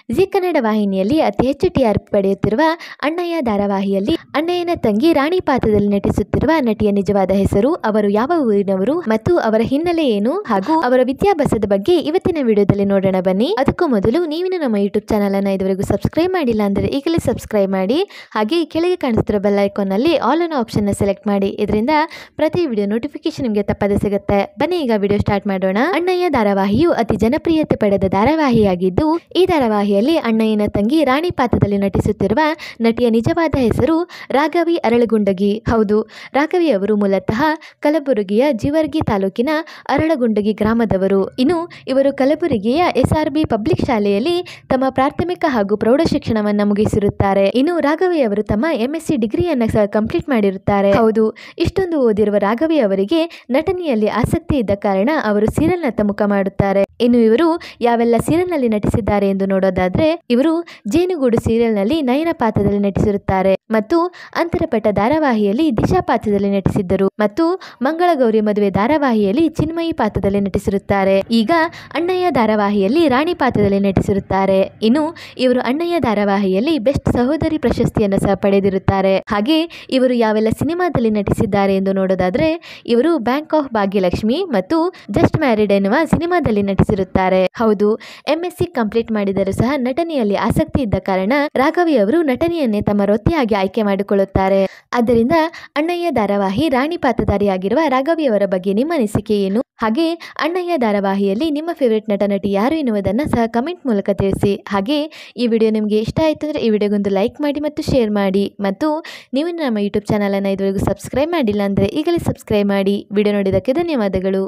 G Kannada ವಾಹಿನಿಯಲ್ಲಿ ಅತಿ ಹೆಚ್ಚು ಟಿಆರ್ಪಿ ಪಡೆಯುತ್ತಿರುವ ಅಣ್ಣಯ್ಯ ಧಾರಾವಾಹಿಯಲ್ಲಿ ಅಣ್ಣಯ್ಯನ ತಂಗಿ ರಾಣಿ ಪಾತ್ರದಲ್ಲಿ ನಟಿಸುತ್ತಿರುವ ನಟಿಯ ನಿಜವಾದ ಹೆಸರು, ಅವರು ಯಾವ ಊರಿನವರು ಮತ್ತು ಅವರ ಹಿನ್ನೆಲೆ ಏನು ಹಾಗೂ ಅವರ ವಿದ್ಯಾಭ್ಯಾಸದ ಬಗ್ಗೆ ಇವತ್ತಿನ ವಿಡಿಯೋದಲ್ಲಿ ನೋಡೋಣ ಬನ್ನಿ. ಅದಕ್ಕೂ ಮೊದಲು ನೀವಿನ್ನು ನಮ್ಮ ಯೂಟ್ಯೂಬ್ ಚಾನಲ್ ಅನ್ನು ಇದುವರೆಗೂ ಸಬ್ಸ್ಕ್ರೈಬ್ ಮಾಡಿಲ್ಲ ಅಂದರೆ ಈಗಲೇ ಸಬ್ಸ್ಕ್ರೈಬ್ ಮಾಡಿ. ಹಾಗೆ ಕೆಳಗೆ ಕಾಣಿಸ್ತಿರೋ ಬೆಲ್ ಐಕಾನ್ ಅಲ್ಲಿ ಆಲ್ ಅನ್ನೋ ಆಪ್ಷನ್ ನ ಸೆಲೆಕ್ಟ್ ಮಾಡಿ. ಇದರಿಂದ ಪ್ರತಿ ವಿಡಿಯೋ ನೋಟಿಫಿಕೇಶನ್ ನಿಮಗೆ ತಪ್ಪದೆ ಸಿಗುತ್ತೆ. ಬನ್ನಿ ಈಗ ವಿಡಿಯೋ ಸ್ಟಾರ್ಟ್ ಮಾಡೋಣ. ಅಣ್ಣಯ್ಯ ಧಾರಾವಾಹಿಯು ಅತಿ ಜನಪ್ರಿಯತೆ ಪಡೆದ ಧಾರಾವಾಹಿಯಾಗಿದ್ದು, ಈ ಧಾರಾವಾಹಿಯಲ್ಲಿ ಅಣ್ಣಯ್ಯನ ತಂಗಿ ರಾಣಿ ಪಾತ್ರದಲ್ಲಿ ನಟಿಸುತ್ತಿರುವ ನಟಿಯ ನಿಜವಾದ ಹೆಸರು ರಾಘವಿ ಅರಳಗುಂಡಗಿ. ಹೌದು, ರಾಘವಿ ಅವರು ಮೂಲತಃ ಕಲಬುರಗಿಯ ಜೀವರ್ಗಿ ತಾಲೂಕಿನ ಅರಳಗುಂಡಗಿ ಗ್ರಾಮದವರು. ಇನ್ನು ಇವರು ಕಲಬುರಗಿಯ SRB ಪಬ್ಲಿಕ್ ಶಾಲೆಯಲ್ಲಿ ತಮ್ಮ ಪ್ರಾಥಮಿಕ ಹಾಗೂ ಪ್ರೌಢ ಶಿಕ್ಷಣವನ್ನ ಮುಗಿಸಿರುತ್ತಾರೆ. ಇನ್ನು ರಾಘವಿ ಅವರು ತಮ್ಮ MSc ಡಿಗ್ರಿಯನ್ನ ಸಹ ಕಂಪ್ಲೀಟ್ ಮಾಡಿರುತ್ತಾರೆ. ಹೌದು, ಇಷ್ಟೊಂದು ಓದಿರುವ ರಾಘವಿ ಅವರಿಗೆ ನಟನೆಯಲ್ಲಿ ಆಸಕ್ತಿ ಇದ್ದ ಕಾರಣ ಅವರು ಸೀರಿಯಲ್ ನತ್ತ ಮುಖ ಮಾಡುತ್ತಾರೆ. ಇನ್ನು ಇವರು ಯಾವೆಲ್ಲ ಸೀರಿಯಲ್ ನಲ್ಲಿ ನಟಿಸಿದ್ದಾರೆ ಎಂದು ನೋಡೋದಾದ್ರೆ, ಇವರು ಜೇನುಗೂಡು ಸೀರಿಯಲ್ ನಲ್ಲಿ ನಯನ ಪಾತ್ರದಲ್ಲಿ ನಟಿಸಿರುತ್ತಾರೆ ಮತ್ತು ಅಂತರಪಟ್ಟ ಧಾರಾವಾಹಿಯಲ್ಲಿ ದಿಶಾ ಪಾತ್ರದಲ್ಲಿ ನಟಿಸಿದ್ದರು ಮತ್ತು ಮಂಗಳಗೌರಿ ಮದುವೆ ಧಾರಾವಾಹಿಯಲ್ಲಿ ಚಿನ್ಮಯಿ ಪಾತ್ರದಲ್ಲಿ ನಟಿಸಿರುತ್ತಾರೆ. ಈಗ ಅಣ್ಣಯ್ಯ ಧಾರಾವಾಹಿಯಲ್ಲಿ ರಾಣಿ ಪಾತ್ರದಲ್ಲಿ ನಟಿಸಿರುತ್ತಾರೆ. ಇನ್ನು ಇವರು ಅಣ್ಣಯ್ಯ ಧಾರಾವಾಹಿಯಲ್ಲಿ ಬೆಸ್ಟ್ ಸಹೋದರಿ ಪ್ರಶಸ್ತಿಯನ್ನು ಸಹ ಪಡೆದಿರುತ್ತಾರೆ. ಹಾಗೆ ಇವರು ಯಾವೆಲ್ಲ ಸಿನಿಮಾದಲ್ಲಿ ನಟಿಸಿದ್ದಾರೆ ಎಂದು ನೋಡೋದಾದ್ರೆ, ಇವರು ಬ್ಯಾಂಕ್ ಆಫ್ ಭಾಗ್ಯಲಕ್ಷ್ಮಿ ಮತ್ತು ಜಸ್ಟ್ ಮ್ಯಾರಿಡ್ ಎನ್ನುವ ಸಿನಿಮಾದಲ್ಲಿ ನಟಿಸಿರುತ್ತಾರೆ. ಹೌದು, MSc ಕಂಪ್ಲೀಟ್ ಮಾಡಿದರೂ ಸಹ ನಟನೆಯಲ್ಲಿ ಆಸಕ್ತಿ ಇದ್ದ ಕಾರಣ ರಾಘವಿ ಅವರು ನಟನೆಯನ್ನೇ ತಮ್ಮ ವೃತ್ತಿಯಾಗಿ ಆಯ್ಕೆ ಮಾಡಿಕೊಳ್ಳುತ್ತಾರೆ. ಆದ್ದರಿಂದ ಅಣ್ಣಯ್ಯ ಧಾರಾವಾಹಿ ರಾಣಿ ಪಾತ್ರಧಾರಿಯಾಗಿರುವ ರಾಘವಿ ಅವರ ಬಗ್ಗೆ ನಿಮ್ಮ ಅನಿಸಿಕೆ ಏನು? ಹಾಗೆ ಅಣ್ಣಯ್ಯ ಧಾರಾವಾಹಿಯಲ್ಲಿ ನಿಮ್ಮ ಫೇವರೇಟ್ ನಟ ನಟಿ ಯಾರು ಎನ್ನುವುದನ್ನು ಸಹ ಕಮೆಂಟ್ ಮೂಲಕ ತಿಳಿಸಿ. ಹಾಗೆ ಈ ವಿಡಿಯೋ ನಿಮಗೆ ಇಷ್ಟ ಆಯಿತು ಅಂದರೆ ಈ ವಿಡಿಯೋಗೊಂದು ಲೈಕ್ ಮಾಡಿ ಮತ್ತು ಶೇರ್ ಮಾಡಿ. ಮತ್ತು ನೀವು ನಮ್ಮ ಯೂಟ್ಯೂಬ್ ಚಾನಲನ್ನು ಇದುವರೆಗೂ ಸಬ್ಸ್ಕ್ರೈಬ್ ಮಾಡಿಲ್ಲ ಅಂದರೆ ಈಗಲೇ ಸಬ್ಸ್ಕ್ರೈಬ್ ಮಾಡಿ. ವಿಡಿಯೋ ನೋಡಿದ್ದಕ್ಕೆ ಧನ್ಯವಾದಗಳು.